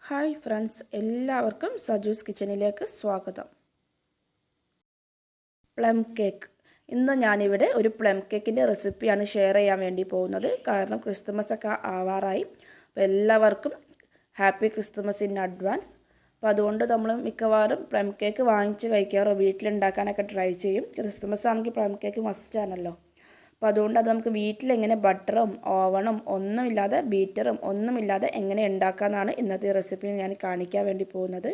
Hi friends, എല്ലാവർക്കും സജൂസ് കിച്ചണിലേക്ക് സ്വാഗതം. Plum cake. ഇന്ന് ഞാനിവിടെ ഒരു പ്ലം കേക്കിൻ്റെ റെസിപ്പിയാണ് ഷെയർ ചെയ്യാൻ വേണ്ടി പോകുന്നത്. കാരണം ക്രിസ്മസ് ഒക്കെ ആവാറായി. അപ്പോൾ എല്ലാവർക്കും ഹാപ്പി ക്രിസ്മസ് ഇൻ അഡ്വാൻസ്. അപ്പോൾ അതുകൊണ്ട് നമ്മൾ മിക്കവാറും പ്ലം കേക്ക് വാങ്ങിച്ച് കഴിക്കാറോ വീട്ടിലുണ്ടാക്കാനൊക്കെ ട്രൈ ചെയ്യും. ക്രിസ്മസ് ആണെങ്കിൽ പ്ലം കേക്ക് മസ്റ്റ് ആണല്ലോ. അപ്പോൾ അതുകൊണ്ട് അത് നമുക്ക് വീട്ടിലെങ്ങനെ ബട്ടറും ഓവണും ഒന്നുമില്ലാതെ ബീറ്ററും ഒന്നുമില്ലാതെ എങ്ങനെ ഉണ്ടാക്കാമെന്നാണ് ഇന്നത്തെ റെസിപ്പിയിൽ ഞാൻ കാണിക്കാൻ വേണ്ടി പോകുന്നത്.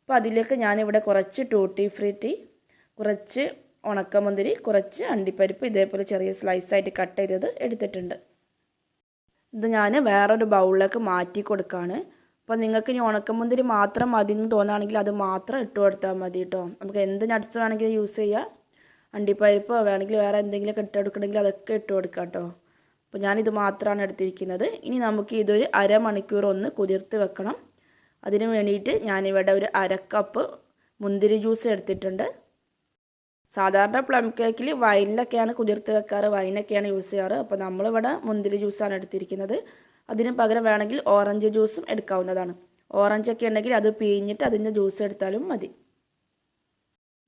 അപ്പോൾ അതിലേക്ക് ഞാനിവിടെ കുറച്ച് ടൂട്ടി ഫ്രൂട്ടി, കുറച്ച് ഉണക്കമുന്തിരി, കുറച്ച് അണ്ടിപ്പരിപ്പ് ഇതേപോലെ ചെറിയ സ്ലൈസായിട്ട് കട്ട് ചെയ്തത് എടുത്തിട്ടുണ്ട്. ഇത് ഞാൻ വേറൊരു ബൗളിലേക്ക് മാറ്റി കൊടുക്കുകയാണ്. അപ്പോൾ നിങ്ങൾക്ക് ഇനി ഉണക്കമുന്തിരി മാത്രം മതി എന്ന് തോന്നുകയാണെങ്കിൽ അത് മാത്രം ഇട്ട് കൊടുത്താൽ മതി കേട്ടോ. നമുക്ക് എന്ത് നട്ട്സ് വേണമെങ്കിലും യൂസ് ചെയ്യാം. അണ്ടിപ്പരിപ്പോ വേണമെങ്കിൽ വേറെ എന്തെങ്കിലുമൊക്കെ ഇട്ടെടുക്കണമെങ്കിൽ അതൊക്കെ ഇട്ട് കൊടുക്കാം കേട്ടോ. അപ്പോൾ ഞാനിത് മാത്രമാണ് എടുത്തിരിക്കുന്നത്. ഇനി നമുക്ക് ഇതൊരു അരമണിക്കൂർ ഒന്ന് കുതിർത്ത് വെക്കണം. അതിന് വേണ്ടിയിട്ട് ഞാനിവിടെ ഒരു അരക്കപ്പ് മുന്തിരി ജ്യൂസ് എടുത്തിട്ടുണ്ട്. സാധാരണ പ്ലം കേക്കിൽ വൈനിലൊക്കെയാണ് കുതിർത്ത് വെക്കാറ്, വൈനൊക്കെയാണ് യൂസ് ചെയ്യാറ്. അപ്പോൾ നമ്മളിവിടെ മുന്തിരി ജ്യൂസാണ് എടുത്തിരിക്കുന്നത്. അതിന് പകരം വേണമെങ്കിൽ ഓറഞ്ച് ജ്യൂസും എടുക്കാവുന്നതാണ്. ഓറഞ്ചൊക്കെ ഉണ്ടെങ്കിൽ അത് പിഴിഞ്ഞിട്ട് അതിൻ്റെ ജ്യൂസ് എടുത്താലും മതി.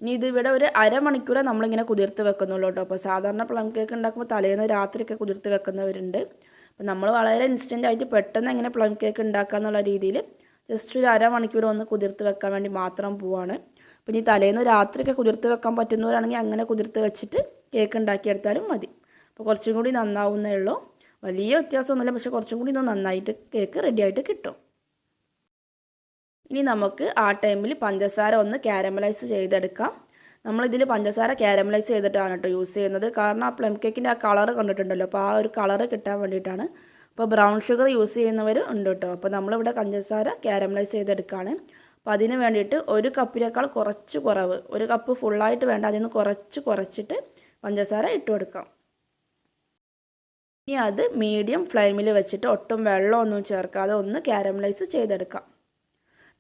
ഇനി ഇതിവിടെ ഒരു അരമണിക്കൂറെ നമ്മളിങ്ങനെ കുതിർത്ത് വെക്കുന്നുള്ളൂ കേട്ടോ. അപ്പോൾ സാധാരണ പ്ലം കേക്ക് ഉണ്ടാക്കുമ്പോൾ തലേന്ന് രാത്രിയൊക്കെ കുതിർത്ത് വെക്കുന്നവരുണ്ട്. അപ്പോൾ നമ്മൾ വളരെ ഇൻസ്റ്റൻ്റ് ആയിട്ട് പെട്ടെന്ന് എങ്ങനെ പ്ലം കേക്ക് ഉണ്ടാക്കുക എന്നുള്ള രീതിയിൽ ജസ്റ്റ് ഒരു അരമണിക്കൂർ ഒന്ന് കുതിർത്ത് വെക്കാൻ വേണ്ടി മാത്രം പോവാണ്. അപ്പോൾ ഇനി തലേന്ന് രാത്രിയൊക്കെ കുതിർത്ത് വെക്കാൻ പറ്റുന്നവരാണെങ്കിൽ അങ്ങനെ കുതിർത്ത് വെച്ചിട്ട് കേക്ക് ഉണ്ടാക്കിയെടുത്താലും മതി. അപ്പോൾ കുറച്ചും കൂടി നന്നാവുന്നേ ഉള്ളൂ. വലിയ വ്യത്യാസമൊന്നുമില്ല, പക്ഷേ കുറച്ചും കൂടി ഒന്ന് നന്നായിട്ട് കേക്ക് റെഡിയായിട്ട് കിട്ടും. ഇനി നമുക്ക് ആ ടൈമിൽ പഞ്ചസാര ഒന്ന് കാരമലൈസ് ചെയ്തെടുക്കാം. നമ്മളിതിൽ പഞ്ചസാര കാരമലൈസ് ചെയ്തിട്ടാണ് കേട്ടോ യൂസ് ചെയ്യുന്നത്. കാരണം ആ പ്ലം കേക്കിൻ്റെ ആ കളറ് കണ്ടിട്ടുണ്ടല്ലോ, അപ്പോൾ ആ ഒരു കളറ് കിട്ടാൻ വേണ്ടിയിട്ടാണ്. അപ്പോൾ ബ്രൗൺ ഷുഗർ യൂസ് ചെയ്യുന്നവർ ഉണ്ട് കേട്ടോ. അപ്പോൾ നമ്മളിവിടെ പഞ്ചസാര കാരമലൈസ് ചെയ്തെടുക്കുകയാണ്. അപ്പോൾ അതിന് വേണ്ടിയിട്ട് ഒരു കപ്പിനേക്കാൾ കുറച്ച് കുറവ്, ഒരു കപ്പ് ഫുള്ളായിട്ട് വേണ്ട, അതിൽ നിന്ന് കുറച്ചിട്ട് പഞ്ചസാര ഇട്ട് കൊടുക്കാം. ഇനി അത് മീഡിയം ഫ്ലെയിമിൽ വെച്ചിട്ട് ഒട്ടും വെള്ളമൊന്നും ചേർക്കാതെ ഒന്ന് കാരമലൈസ് ചെയ്തെടുക്കാം.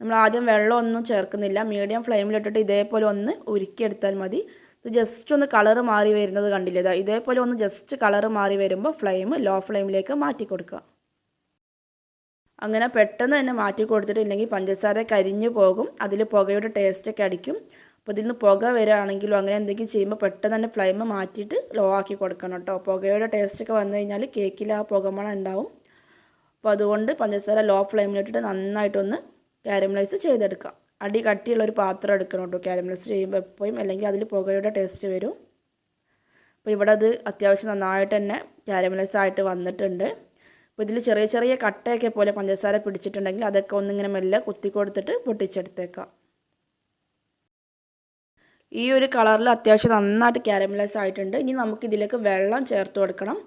നമ്മൾ ആദ്യം വെള്ളമൊന്നും ചേർക്കുന്നില്ല, മീഡിയം ഫ്ലെയിമിലിട്ടിട്ട് ഇതേപോലെ ഒന്ന് ഉരുക്കിയെടുത്താൽ മതി. ഇത് ജസ്റ്റ് ഒന്ന് കളറ് മാറി വരുന്നത് കണ്ടില്ലേ, ഇതേപോലെ ഒന്ന് ജസ്റ്റ് കളറ് മാറി വരുമ്പോൾ ഫ്ലെയിം ലോ ഫ്ലെയിമിലേക്ക് മാറ്റി കൊടുക്കുക. അങ്ങനെ പെട്ടെന്ന് തന്നെ മാറ്റി കൊടുത്തിട്ടില്ലെങ്കിൽ പഞ്ചസാര കരിഞ്ഞു പോകും, അതിൽ പുകയുടെ ടേസ്റ്റൊക്കെ അടിക്കും. അപ്പോൾ ഇതിൽ നിന്ന് പുക വരികയാണെങ്കിലോ അങ്ങനെ എന്തെങ്കിലും ചെയ്യുമ്പോൾ പെട്ടെന്ന് തന്നെ ഫ്ലെയിം മാറ്റിയിട്ട് ലോ ആക്കി കൊടുക്കണം കേട്ടോ. പുകയുടെ ടേസ്റ്റൊക്കെ വന്നു കഴിഞ്ഞാൽ കേക്കിൽ ആ പുകമണം ഉണ്ടാവും. അപ്പോൾ അതുകൊണ്ട് പഞ്ചസാര ലോ ഫ്ലെയിമിലിട്ടിട്ട് നന്നായിട്ടൊന്ന് കാരമലൈസ് ചെയ്തെടുക്കാം. അടി കട്ടിയുള്ളൊരു പാത്രം എടുക്കണം കേട്ടോ കാരമലൈസ് ചെയ്യുമ്പോൾ എപ്പോഴും, അല്ലെങ്കിൽ അതിൽ പുകയുടെ ടേസ്റ്റ് വരും. അപ്പോൾ ഇവിടെ അത് അത്യാവശ്യം നന്നായിട്ട് തന്നെ കാരമലൈസ് ആയിട്ട് വന്നിട്ടുണ്ട്. അപ്പോൾ ഇതിൽ ചെറിയ ചെറിയ കട്ടയൊക്കെ പോലെ പഞ്ചസാര പിടിച്ചിട്ടുണ്ടെങ്കിൽ അതൊക്കെ ഒന്നിങ്ങനെ മെല്ലെ കുത്തി കൊടുത്തിട്ട് പൊട്ടിച്ചെടുത്തേക്കാം. ഈ ഒരു കളറിൽ അത്യാവശ്യം നന്നായിട്ട് കാരമലൈസ് ആയിട്ടുണ്ട്. ഇനി നമുക്കിതിലേക്ക് വെള്ളം ചേർത്ത് കൊടുക്കണം.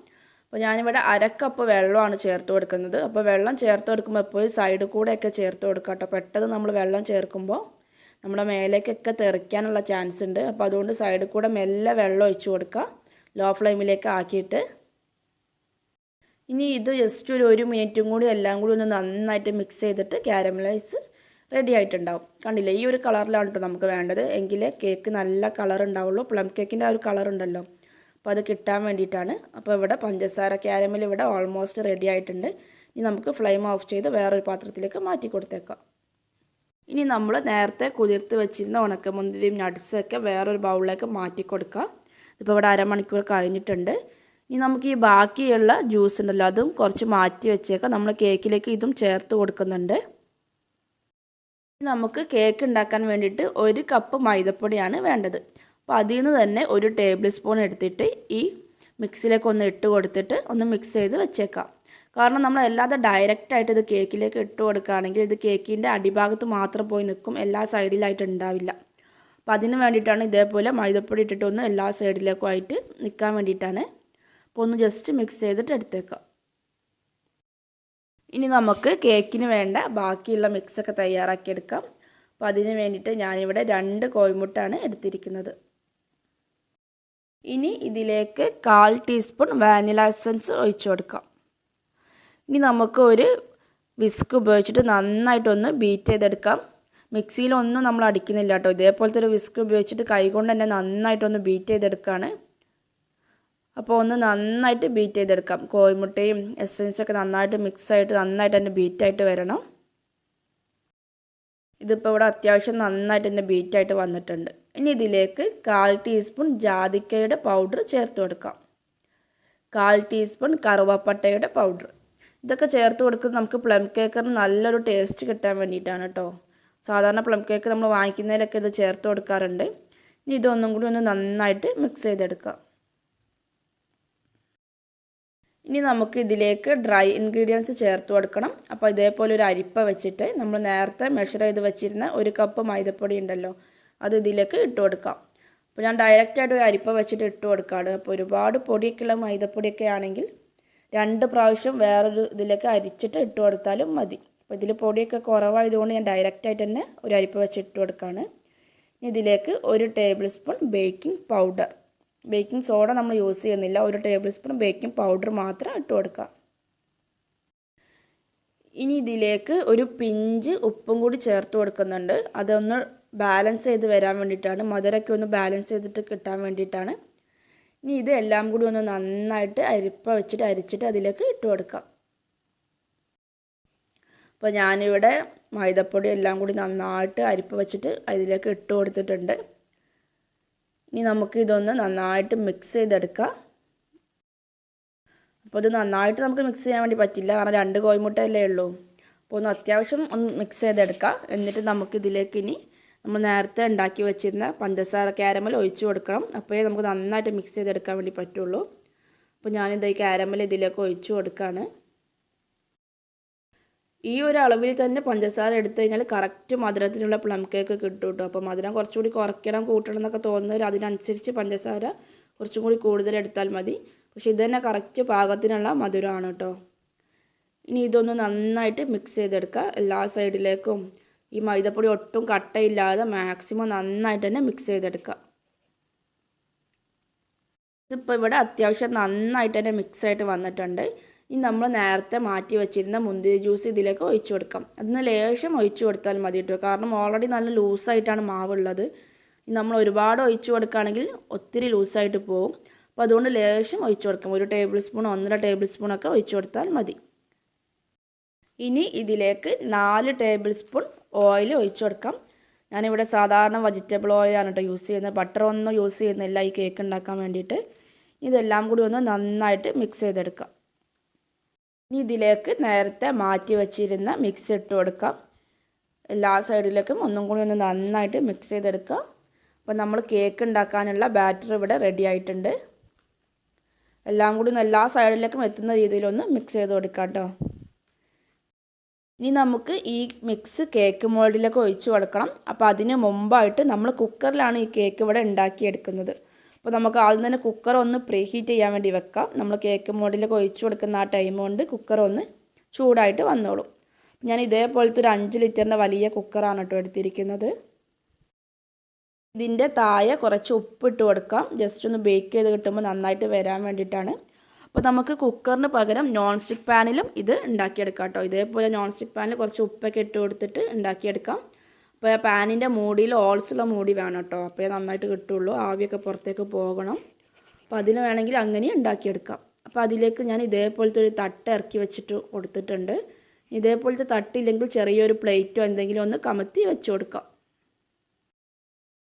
അപ്പോൾ ഞാനിവിടെ അരക്കപ്പ് വെള്ളമാണ് ചേർത്ത് കൊടുക്കുന്നത്. അപ്പോൾ വെള്ളം ചേർത്ത് കൊടുക്കുമ്പോൾ എപ്പോഴും സൈഡിൽ കൂടെയൊക്കെ ചേർത്ത് കൊടുക്കുക കേട്ടോ. പെട്ടെന്ന് നമ്മൾ വെള്ളം ചേർക്കുമ്പോൾ നമ്മുടെ മേലേക്കൊക്കെ തെറിക്കാനുള്ള ചാൻസ് ഉണ്ട്. അപ്പോൾ അതുകൊണ്ട് സൈഡിൽ കൂടെ മെല്ലെ വെള്ളം ഒഴിച്ച് കൊടുക്കുക, ലോ ഫ്ലെയിമിലേക്ക് ആക്കിയിട്ട്. ഇനി ഇത് ജസ്റ്റ് ഒരു മിനിറ്റും കൂടി എല്ലാം കൂടി ഒന്ന് നന്നായിട്ട് മിക്സ് ചെയ്തിട്ട് കാരമലൈസ് റെഡി ആയിട്ടുണ്ടാവും. കണ്ടില്ലേ, ഈ ഒരു കളറിലാണ് കേട്ടോ നമുക്ക് വേണ്ടത്. എങ്കിലേ കേക്ക് നല്ല കളർ ഉണ്ടാവുള്ളൂ. പ്ലം കേക്കിൻ്റെ ആ ഒരു കളർ ഉണ്ടല്ലോ, അപ്പോൾ അത് കിട്ടാൻ വേണ്ടിയിട്ടാണ്. അപ്പോൾ ഇവിടെ പഞ്ചസാര കാരമൽ ഇവിടെ ഓൾമോസ്റ്റ് റെഡി ആയിട്ടുണ്ട്. ഇനി നമുക്ക് ഫ്ലെയിം ഓഫ് ചെയ്ത് വേറൊരു പാത്രത്തിലേക്ക് മാറ്റി കൊടുത്തേക്കാം. ഇനി നമ്മൾ നേരത്തെ കുതിർത്ത് വെച്ചിരുന്ന ഉണക്കമുന്തിരിയും നട്ട്സൊക്കെ വേറൊരു ബൗളിലേക്ക് മാറ്റി കൊടുക്കുക. ഇപ്പോൾ ഇവിടെ അരമണിക്കൂർ കഴിഞ്ഞിട്ടുണ്ട്. ഇനി നമുക്ക് ഈ ബാക്കിയുള്ള ജ്യൂസ് ഉണ്ടല്ലോ അതും കുറച്ച് മാറ്റി വെച്ചേക്കാം. നമ്മൾ കേക്കിലേക്ക് ഇതും ചേർത്ത് കൊടുക്കുന്നുണ്ട്. നമുക്ക് കേക്ക് ഉണ്ടാക്കാൻ വേണ്ടിയിട്ട് 1 കപ്പ് മൈദപ്പൊടിയാണ് വേണ്ടത്. അപ്പോൾ അതിൽ നിന്ന് തന്നെ 1 ടേബിൾ സ്പൂൺ എടുത്തിട്ട് ഈ മിക്സിയിലേക്ക് ഒന്ന് ഇട്ട് കൊടുത്തിട്ട് ഒന്ന് മിക്സ് ചെയ്ത് വെച്ചേക്കാം. കാരണം നമ്മൾ അല്ലാതെ ഡയറക്റ്റായിട്ട് ഇത് കേക്കിലേക്ക് ഇട്ട് കൊടുക്കുകയാണെങ്കിൽ ഇത് കേക്കിൻ്റെ അടിഭാഗത്ത് മാത്രം പോയി നിൽക്കും, എല്ലാ സൈഡിലായിട്ട് ഉണ്ടാവില്ല. അപ്പോൾ അതിന് വേണ്ടിയിട്ടാണ് ഇതേപോലെ മൈദപ്പൊടി ഇട്ടിട്ടൊന്ന് എല്ലാ സൈഡിലേക്കും ആയിട്ട് നിൽക്കാൻ വേണ്ടിയിട്ടാണ്. അപ്പോൾ ഒന്ന് ജസ്റ്റ് മിക്സ് ചെയ്തിട്ട് എടുത്തേക്കാം. ഇനി നമുക്ക് കേക്കിന് വേണ്ട ബാക്കിയുള്ള മിക്സൊക്കെ തയ്യാറാക്കിയെടുക്കാം. അപ്പോൾ അതിന് വേണ്ടിയിട്ട് ഞാനിവിടെ 2 കോഴിമുട്ടാണ് എടുത്തിരിക്കുന്നത്. ഇനി ഇതിലേക്ക് 1/4 ടീസ്പൂൺ വാനില എസൻസ് ഒഴിച്ചു കൊടുക്കാം. ഇനി നമുക്ക് ഒരു വിസ്ക് ഉപയോഗിച്ചിട്ട് നന്നായിട്ടൊന്ന് ബീറ്റ് ചെയ്തെടുക്കാം. മിക്സിയിലൊന്നും നമ്മൾ അടിക്കുന്നില്ല കേട്ടോ. ഇതേപോലത്തെ ഒരു വിസ്ക് ഉപയോഗിച്ചിട്ട് കൈകൊണ്ട് തന്നെ നന്നായിട്ടൊന്ന് ബീറ്റ് ചെയ്തെടുക്കുകയാണ്. അപ്പോൾ ഒന്ന് നന്നായിട്ട് ബീറ്റ് ചെയ്തെടുക്കാം. കോഴിമുട്ടയും എസൻസൊക്കെ നന്നായിട്ട് മിക്സായിട്ട് നന്നായിട്ട് തന്നെ ബീറ്റായിട്ട് വരണം. ഇതിപ്പോൾ ഇവിടെ അത്യാവശ്യം നന്നായിട്ട് തന്നെ ബീറ്റായിട്ട് വന്നിട്ടുണ്ട്. ഇനി ഇതിലേക്ക് 1/4 ടീസ്പൂൺ ജാതിക്കയുടെ പൗഡർ ചേർത്ത് കൊടുക്കാം. 1/4 ടീസ്പൂൺ കറുവപ്പട്ടയുടെ പൗഡർ. ഇതൊക്കെ ചേർത്ത് കൊടുക്കുന്നത് നമുക്ക് പ്ലം കേക്കിന് നല്ലൊരു ടേസ്റ്റ് കിട്ടാൻ വേണ്ടിയിട്ടാണ് കേട്ടോ. സാധാരണ പ്ലം കേക്ക് നമ്മൾ വാങ്ങിക്കുന്നതിലൊക്കെ ഇത് ചേർത്ത് കൊടുക്കാറുണ്ട്. ഇനി ഇതൊന്നും കൂടി ഒന്ന് നന്നായിട്ട് മിക്സ് ചെയ്തെടുക്കാം. ഇനി നമുക്ക് ഇതിലേക്ക് ഡ്രൈ ഇൻഗ്രീഡിയൻസ് ചേർത്ത് കൊടുക്കണം. അപ്പോൾ ഇതേപോലെ ഒരു അരിപ്പ വെച്ചിട്ട് നമ്മൾ നേരത്തെ മെഷർ ചെയ്ത് വെച്ചിരുന്ന 1 കപ്പ് മൈദപ്പൊടി ഉണ്ടല്ലോ, അത് ഇതിലേക്ക് ഇട്ട് കൊടുക്കാം. അപ്പോൾ ഞാൻ ഡയറക്റ്റായിട്ട് ഒരു അരിപ്പ വെച്ചിട്ട് ഇട്ട് കൊടുക്കുകയാണ്. അപ്പോൾ ഒരുപാട് പൊടിയൊക്കെയുള്ള മൈദപ്പൊടിയൊക്കെ ആണെങ്കിൽ 2 പ്രാവശ്യം വേറൊരു ഇതിലേക്ക് അരിച്ചിട്ട് ഇട്ട് കൊടുത്താലും മതി. അപ്പോൾ ഇതിൽ പൊടിയൊക്കെ കുറവായതുകൊണ്ട് ഞാൻ ഡയറക്റ്റായിട്ട് തന്നെ ഒരു അരിപ്പ വെച്ച് ഇട്ട് കൊടുക്കുകയാണ്. ഇതിലേക്ക് 1 table spoon baking powder, baking soda നമ്മൾ യൂസ് ചെയ്യുന്നില്ല, 1 ടേബിൾ സ്പൂൺ ബേക്കിംഗ് പൗഡർ മാത്രം ഇട്ട് കൊടുക്കാം. ഇനി ഇതിലേക്ക് ഒരു പിഞ്ച് ഉപ്പും കൂടി ചേർത്ത് കൊടുക്കുന്നുണ്ട്. അതൊന്ന് ബാലൻസ് ചെയ്ത് വരാൻ വേണ്ടിയിട്ടാണ്, മധുരമൊക്കെ ഒന്ന് ബാലൻസ് ചെയ്തിട്ട് കിട്ടാൻ വേണ്ടിയിട്ടാണ്. ഇനി ഇത് എല്ലാം കൂടി ഒന്ന് നന്നായിട്ട് അരിപ്പ വെച്ചിട്ട് അരിച്ചിട്ട് അതിലേക്ക് ഇട്ട് കൊടുക്കാം. അപ്പോൾ ഞാനിവിടെ മൈദപ്പൊടി എല്ലാം കൂടി നന്നായിട്ട് അരിപ്പ വെച്ചിട്ട് അതിലേക്ക് ഇട്ട് കൊടുത്തിട്ടുണ്ട്. ഇനി നമുക്ക് ഇതൊന്ന് നന്നായിട്ട് മിക്സ് ചെയ്തെടുക്കാം. അപ്പോൾ ഇത് നന്നായിട്ട് നമുക്ക് മിക്സ് ചെയ്യാൻ വേണ്ടി പറ്റില്ല, കാരണം 2 കോഴിമുട്ടയല്ലേ ഉള്ളൂ. അപ്പോൾ ഒന്ന് അത്യാവശ്യം ഒന്ന് മിക്സ് ചെയ്തെടുക്കാം. എന്നിട്ട് നമുക്കിതിലേക്ക് ഇനി നമ്മൾ നേരത്തെ ഉണ്ടാക്കി വെച്ചിരുന്ന പഞ്ചസാര കാരമൽ ഒഴിച്ചു കൊടുക്കണം. അപ്പോഴേ നമുക്ക് നന്നായിട്ട് മിക്സ് ചെയ്തെടുക്കാൻ വേണ്ടി പറ്റുള്ളൂ. അപ്പോൾ ഞാനിത് ഈ കാരമൽ ഇതിലേക്ക് ഒഴിച്ചു കൊടുക്കുകയാണ്. ഈ ഒരു അളവിൽ തന്നെ പഞ്ചസാര എടുത്തു കഴിഞ്ഞാൽ കറക്റ്റ് മധുരത്തിനുള്ള പ്ലം കേക്ക് കിട്ടും കേട്ടോ. അപ്പോൾ മധുരം കുറച്ചുകൂടി കുറയ്ക്കണം കൂട്ടണം എന്നൊക്കെ തോന്നുന്നവർ അതിനനുസരിച്ച് പഞ്ചസാര കുറച്ചും കൂടി കൂടുതൽ എടുത്താൽ മതി. പക്ഷേ ഇത് തന്നെ കറക്റ്റ് പാകത്തിനുള്ള മധുരമാണ് കേട്ടോ. ഇനി ഇതൊന്ന് നന്നായിട്ട് മിക്സ് ചെയ്തെടുക്കുക. എല്ലാ സൈഡിലേക്കും ഈ മൈദപ്പൊടി ഒട്ടും കട്ടയില്ലാതെ മാക്സിമം നന്നായിട്ട് തന്നെ മിക്സ് ചെയ്തെടുക്കുക. ഇതിപ്പോൾ ഇവിടെ അത്യാവശ്യം നന്നായിട്ട് തന്നെ മിക്സ് ആയിട്ട് വന്നിട്ടുണ്ട്. ഇനി നമ്മൾ നേരത്തെ മാറ്റി വെച്ചിരുന്ന മുന്തിരി ജ്യൂസ് ഇതിലേക്ക് ഒഴിച്ചു കൊടുക്കാം. അതിന് ലേശം ഒഴിച്ചു കൊടുത്താൽ മതി കേട്ടോ, കാരണം ഓൾറെഡി നല്ല ലൂസായിട്ടാണ് മാവുള്ളത്. നമ്മൾ ഒരുപാട് ഒഴിച്ചു കൊടുക്കുകയാണെങ്കിൽ ഒത്തിരി ലൂസായിട്ട് പോകും. അപ്പോൾ അതുകൊണ്ട് ലേശം ഒഴിച്ചു കൊടുക്കാം. 1 ടേബിൾ സ്പൂൺ 1.5 ടേബിൾ സ്പൂണൊക്കെ ഒഴിച്ചു കൊടുത്താൽ മതി. ഇനി ഇതിലേക്ക് 4 ടേബിൾ സ്പൂൺ ഓയിൽ ഒഴിച്ചു കൊടുക്കാം. ഞാനിവിടെ സാധാരണ വെജിറ്റബിൾ ഓയിലാണ് കേട്ടോ യൂസ് ചെയ്യുന്നത്, ബട്ടറൊന്നും യൂസ് ചെയ്യുന്നില്ല ഈ കേക്ക് ഉണ്ടാക്കാൻ വേണ്ടിയിട്ട്. ഇതെല്ലാം കൂടി ഒന്ന് നന്നായിട്ട് മിക്സ് ചെയ്തെടുക്കാം. ഇനി ഇതിലേക്ക് നേരത്തെ മാറ്റി വച്ചിരുന്ന മിക്സ് ഇട്ട് കൊടുക്കാം. എല്ലാ സൈഡിലേക്കും ഒന്നും കൂടി ഒന്ന് നന്നായിട്ട് മിക്സ് ചെയ്തെടുക്കാം. അപ്പോൾ നമ്മൾ കേക്ക് ഉണ്ടാക്കാനുള്ള ബാറ്റർ ഇവിടെ റെഡി ആയിട്ടുണ്ട്. എല്ലാം കൂടി എല്ലാ സൈഡിലേക്കും എത്തുന്ന രീതിയിലൊന്ന് മിക്സ് ചെയ്ത് കൊടുക്കാം കേട്ടോ. ഇനി നമുക്ക് ഈ മിക്സ് കേക്ക് മോൾഡിലേക്ക് ഒഴിച്ചു കൊടുക്കണം. അപ്പോൾ അതിന് മുമ്പായിട്ട് നമ്മൾ കുക്കറിലാണ് ഈ കേക്ക് ഇവിടെ ഉണ്ടാക്കിയെടുക്കുന്നത്. അപ്പോൾ നമുക്ക് ആദ്യം തന്നെ കുക്കർ ഒന്ന് പ്രീ ഹീറ്റ് ചെയ്യാൻ വേണ്ടി വെക്കാം. നമ്മൾ കേക്ക് മോൾഡിലേക്ക് ഒഴിച്ചു കൊടുക്കുന്ന ആ ടൈം കൊണ്ട് കുക്കർ ഒന്ന് ചൂടായിട്ട് വന്നോളും. ഞാൻ ഇതേപോലത്തെ ഒരു 5 ലിറ്ററിൻ്റെ വലിയ കുക്കറാണ് കേട്ടോ എടുത്തിരിക്കുന്നത്. ഇതിൻ്റെ താഴെ കുറച്ച് ഉപ്പിട്ട് കൊടുക്കാം, ജസ്റ്റ് ഒന്ന് ബേക്ക് ചെയ്ത് കിട്ടുമ്പോൾ നന്നായിട്ട് വരാൻ വേണ്ടിയിട്ടാണ്. അപ്പോൾ നമുക്ക് കുക്കറിന് പകരം നോൺ സ്റ്റിക്ക് പാനിലും ഇത് ഉണ്ടാക്കിയെടുക്കാം കേട്ടോ. ഇതേപോലെ നോൺ സ്റ്റിക്ക് പാനിൽ കുറച്ച് ഉപ്പൊക്കെ ഇട്ട് കൊടുത്തിട്ട് ഉണ്ടാക്കിയെടുക്കാം. അപ്പോൾ ആ പാനിൻ്റെ മൂടിയിൽ ഹോൾസുള്ള മൂടി വേണം കേട്ടോ, അപ്പോൾ നന്നായിട്ട് കിട്ടുള്ളൂ, ആവിയൊക്കെ പുറത്തേക്ക് പോകണം. അപ്പോൾ അതിന് വേണമെങ്കിൽ അങ്ങനെ ഉണ്ടാക്കിയെടുക്കാം. അപ്പോൾ അതിലേക്ക് ഞാൻ ഇതേപോലത്തെ ഒരു തട്ട് ഇറക്കി വെച്ചിട്ട് കൊടുത്തിട്ടുണ്ട്. ഇതേപോലത്തെ തട്ടില്ലെങ്കിൽ ചെറിയൊരു പ്ലേറ്റോ എന്തെങ്കിലും ഒന്ന് കമത്തി വെച്ച് കൊടുക്കാം.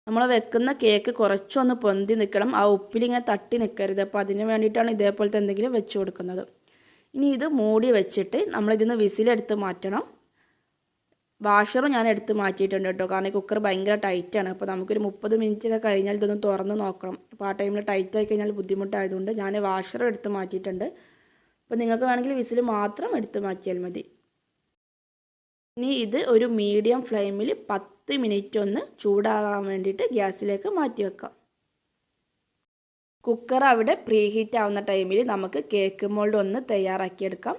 നമ്മൾ വെക്കുന്ന കേക്ക് കുറച്ചൊന്ന് പൊന്തി നിൽക്കണം, ആ ഉപ്പിലിങ്ങനെ തട്ടി നിൽക്കരുത്. അപ്പോൾ അതിന് വേണ്ടിയിട്ടാണ് ഇതേപോലത്തെ എന്തെങ്കിലും വെച്ച് കൊടുക്കുന്നത്. ഇനി ഇത് മൂടി വെച്ചിട്ട് നമ്മളിതിന്ന് വിസിലെടുത്ത് മാറ്റണം. വാഷറും ഞാൻ എടുത്ത് മാറ്റിയിട്ടുണ്ട് കേട്ടോ, കാരണം ഈ കുക്കർ ഭയങ്കര ടൈറ്റാണ്. അപ്പോൾ നമുക്കൊരു 30 മിനിറ്റ് ഒക്കെ കഴിഞ്ഞാൽ ഇതൊന്ന് തുറന്ന് നോക്കണം. അപ്പോൾ ആ ടൈമിൽ ടൈറ്റ് ആയി കഴിഞ്ഞാൽ ബുദ്ധിമുട്ടായതുകൊണ്ട് ഞാൻ വാഷറും എടുത്ത് മാറ്റിയിട്ടുണ്ട്. അപ്പോൾ നിങ്ങൾക്ക് വേണമെങ്കിൽ വിസിൽ മാത്രം എടുത്ത് മാറ്റിയാൽ മതി. ഇനി ഇത് ഒരു മീഡിയം ഫ്ലെയിമിൽ 10 മിനിറ്റ് ഒന്ന് ചൂടാകാൻ വേണ്ടിയിട്ട് ഗ്യാസിലേക്ക് മാറ്റി വെക്കാം. കുക്കർ അവിടെ പ്രീ ഹീറ്റ് ആവുന്ന ടൈമിൽ നമുക്ക് കേക്ക് മോൾഡ് ഒന്ന് തയ്യാറാക്കിയെടുക്കാം.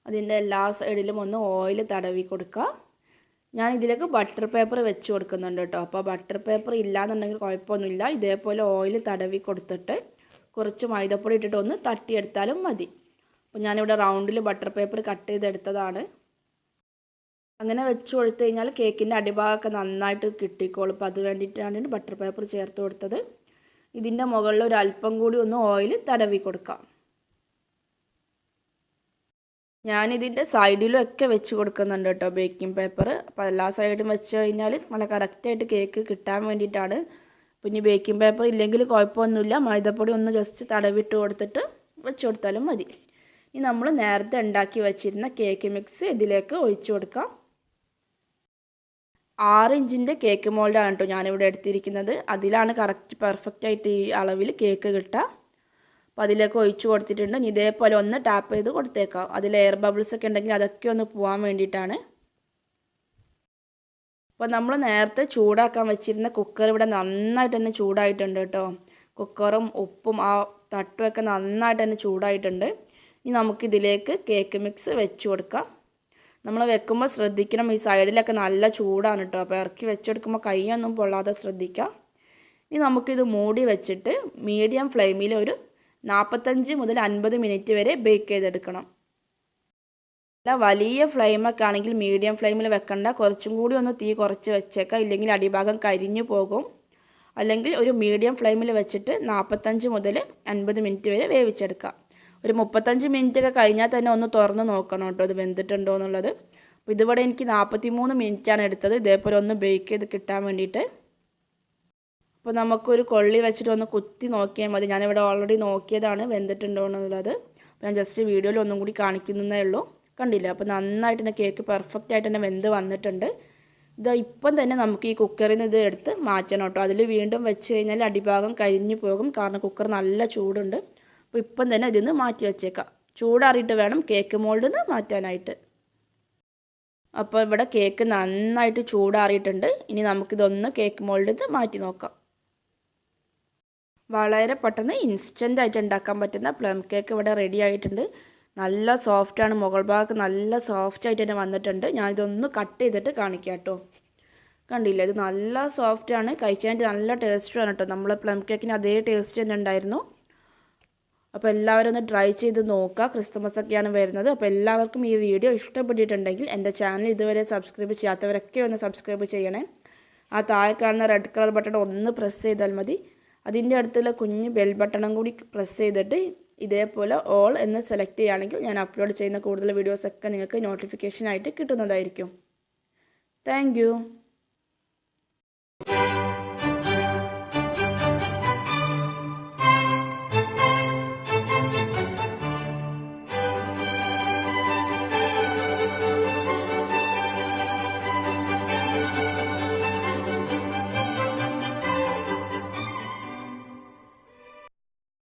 അതിൻ്റെ എല്ലാ സൈഡിലും ഒന്ന് ഓയിൽ തടവി കൊടുക്കാം. ഞാൻ ഇതിലേക്ക് ബട്ടർ പേപ്പർ വെച്ച് കൊടുക്കുന്നുണ്ട് കേട്ടോ. അപ്പോൾ ബട്ടർ പേപ്പർ ഇല്ലയെന്നുണ്ടെങ്കിൽ കുഴപ്പമൊന്നുമില്ല, ഇതേപോലെ ഓയിൽ തടവി കൊടുത്തിട്ട് കുറച്ച് മൈദപ്പൊടി ഇട്ടിട്ട് ഒന്ന് തട്ടിയെടുത്താലും മതി. അപ്പോൾ ഞാനിവിടെ റൗണ്ടിൽ ബട്ടർ പേപ്പർ കട്ട് ചെയ്തെടുത്തതാണ്. അങ്ങനെ വെച്ച് കൊടുത്തു കഴിഞ്ഞാൽ കേക്കിൻ്റെ അടിഭാഗമൊക്കെ നന്നായിട്ട് കിട്ടിക്കോളും. അപ്പോൾ അത് വേണ്ടിയിട്ടാണ് ബട്ടർ പേപ്പർ ചേർത്ത് കൊടുത്തത്. ഇതിൻ്റെ മുകളിൽ ഒരു അല്പം കൂടി ഒന്ന് ഓയിൽ തടവി കൊടുക്കാം. ഞാനിതിൻ്റെ സൈഡിലും ഒക്കെ വെച്ച് കൊടുക്കുന്നുണ്ട് കേട്ടോ ബേക്കിംഗ് പേപ്പർ. അപ്പോൾ എല്ലാ സൈഡും വെച്ച് കഴിഞ്ഞാൽ നല്ല കറക്റ്റായിട്ട് കേക്ക് കിട്ടാൻ വേണ്ടിയിട്ടാണ്. അപ്പോൾ ഇനി ബേക്കിംഗ് പേപ്പർ ഇല്ലെങ്കിൽ കുഴപ്പമൊന്നുമില്ല, മൈദപ്പൊടി ഒന്ന് ജസ്റ്റ് തടവിട്ട് കൊടുത്തിട്ട് വെച്ച് കൊടുത്താലും മതി. ഇനി നമ്മൾ നേരത്തെ ഉണ്ടാക്കി വെച്ചിരുന്ന കേക്ക് മിക്സ് ഇതിലേക്ക് ഒഴിച്ചു കൊടുക്കാം. 6 ഇഞ്ചിൻ്റെ കേക്ക് മോൾഡാണ് കേട്ടോ ഞാനിവിടെ എടുത്തിരിക്കുന്നത്. അതിലാണ് കറക്റ്റ് പെർഫെക്റ്റായിട്ട് ഈ അളവിൽ കേക്ക് കിട്ടുക. അപ്പോൾ അതിലേക്ക് ഒഴിച്ചു കൊടുത്തിട്ടുണ്ട്. ഇതേപോലെ ഒന്ന് ടാപ്പ് ചെയ്ത് കൊടുത്തേക്കാം. അതിൽ എയർ ബബിൾസ് ഒക്കെ ഉണ്ടെങ്കിൽ അതൊക്കെ ഒന്ന് പോകാൻ വേണ്ടിയിട്ടാണ്. അപ്പോൾ നമ്മൾ നേരത്തെ ചൂടാക്കാൻ വെച്ചിരുന്ന കുക്കർ ഇവിടെ നന്നായിട്ട് തന്നെ ചൂടായിട്ടുണ്ട് കേട്ടോ. കുക്കറും ഉപ്പും ആ തട്ടുമൊക്കെ നന്നായിട്ട് തന്നെ ചൂടായിട്ടുണ്ട്. ഇനി നമുക്കിതിലേക്ക് കേക്ക് മിക്സ് വെച്ച് കൊടുക്കാം. നമ്മൾ വെക്കുമ്പോൾ ശ്രദ്ധിക്കണം, ഈ സൈഡിലൊക്കെ നല്ല ചൂടാണ് കേട്ടോ. അപ്പോൾ ഇറക്കി വെച്ചെടുക്കുമ്പോൾ കൈയൊന്നും പൊള്ളാതെ ശ്രദ്ധിക്കാം. ഇനി നമുക്കിത് മൂടി വെച്ചിട്ട് മീഡിയം ഫ്ലെയിമിൽ ഒരു 45 മുതൽ 50 മിനിറ്റ് വരെ ബേക്ക് ചെയ്തെടുക്കണം. അല്ല വലിയ ഫ്ലെയിമൊക്കെ ആണെങ്കിൽ മീഡിയം ഫ്ലെയിമിൽ വെക്കണ്ട, കുറച്ചും കൂടി ഒന്ന് തീ കുറച്ച് വെച്ചേക്കാം, ഇല്ലെങ്കിൽ അടിഭാഗം കരിഞ്ഞു പോകും. അല്ലെങ്കിൽ ഒരു മീഡിയം ഫ്ലെയിമിൽ വെച്ചിട്ട് 45 മുതൽ 50 മിനിറ്റ് വരെ വേവിച്ചെടുക്കാം. ഒരു 35 മിനിറ്റ് ഒക്കെ കഴിഞ്ഞാൽ തന്നെ ഒന്ന് തുറന്ന് നോക്കണം കേട്ടോ ഇത് വെന്തിട്ടുണ്ടോ എന്നുള്ളത്. അപ്പോൾ ഇതിവിടെ എനിക്ക് 43 മിനിറ്റാണ് എടുത്തത് ഇതേപോലെ ഒന്ന് ബേക്ക് ചെയ്ത് കിട്ടാൻ വേണ്ടിയിട്ട്. അപ്പോൾ നമുക്കൊരു കൊള്ളി വെച്ചിട്ട് ഒന്ന് കുത്തി നോക്കിയാൽ മതി. ഞാനിവിടെ ഓൾറെഡി നോക്കിയതാണ് വെന്തിട്ടുണ്ടോ എന്നുള്ളത്. അപ്പോൾ ഞാൻ ജസ്റ്റ് വീഡിയോയിൽ ഒന്നും കൂടി കാണിക്കുന്നതേ ഉള്ളൂ. കണ്ടില്ല, അപ്പോൾ നന്നായിട്ട് തന്നെ കേക്ക് പെർഫെക്റ്റ് ആയിട്ട് തന്നെ വെന്ത് വന്നിട്ടുണ്ട്. ഇത് ഇപ്പം തന്നെ നമുക്ക് ഈ കുക്കറിൽ നിന്ന് ഇത് എടുത്ത് മാറ്റണം കേട്ടോ. അതിൽ വീണ്ടും വെച്ച് കഴിഞ്ഞാൽ അടിഭാഗം കരിഞ്ഞു പോകും, കാരണം കുക്കർ നല്ല ചൂടുണ്ട്. അപ്പോൾ ഇപ്പം തന്നെ ഇതിൽ നിന്ന് മാറ്റി വെച്ചേക്കാം. ചൂടാറിയിട്ട് വേണം കേക്ക് മോൾഡിൽ നിന്ന് മാറ്റാനായിട്ട്. അപ്പോൾ ഇവിടെ കേക്ക് നന്നായിട്ട് ചൂടാറിയിട്ടുണ്ട്. ഇനി നമുക്കിതൊന്ന് കേക്ക് മോൾഡിൽ നിന്ന് മാറ്റി നോക്കാം. വളരെ പെട്ടെന്ന് ഇൻസ്റ്റൻ്റ് ആയിട്ട് ഉണ്ടാക്കാൻ പറ്റുന്ന പ്ലം കേക്ക് ഇവിടെ റെഡി ആയിട്ടുണ്ട്. നല്ല സോഫ്റ്റാണ്, മുകൾ ഭാഗത്ത് നല്ല സോഫ്റ്റായിട്ട് തന്നെ വന്നിട്ടുണ്ട്. ഞാനിതൊന്ന് കട്ട് ചെയ്തിട്ട് കാണിക്കാം കേട്ടോ. കണ്ടില്ലേ, ഇത് നല്ല സോഫ്റ്റാണ്, കഴിക്കാനായിട്ട് നല്ല ടേസ്റ്റുമാണ് കേട്ടോ. നമ്മൾ പ്ലം കേക്കിന് അതേ ടേസ്റ്റ് തന്നെ ഉണ്ടായിരുന്നു. അപ്പോൾ എല്ലാവരും ഒന്ന് ട്രൈ ചെയ്ത് നോക്കുക. ക്രിസ്മസ് ഒക്കെയാണ് വരുന്നത്. അപ്പോൾ എല്ലാവർക്കും ഈ വീഡിയോ ഇഷ്ടപ്പെട്ടിട്ടുണ്ടെങ്കിൽ എൻ്റെ ചാനൽ ഇതുവരെ സബ്സ്ക്രൈബ് ചെയ്യാത്തവരൊക്കെ ഒന്ന് സബ്സ്ക്രൈബ് ചെയ്യണേ. ആ താഴെ കാണുന്ന റെഡ് കളർ ബട്ടൺ ഒന്ന് പ്രസ് ചെയ്താൽ മതി. അതിൻ്റെ അടുത്തുള്ള കുഞ്ഞ് ബെൽ ബട്ടണും കൂടി പ്രസ് ചെയ്തിട്ട് ഇതേപോലെ ഓൾ എന്ന് സെലക്ട് ചെയ്യുകയാണെങ്കിൽ ഞാൻ അപ്ലോഡ് ചെയ്യുന്ന കൂടുതൽ വീഡിയോസൊക്കെ നിങ്ങൾക്ക് നോട്ടിഫിക്കേഷനായിട്ട് കിട്ടുന്നതായിരിക്കും. താങ്ക്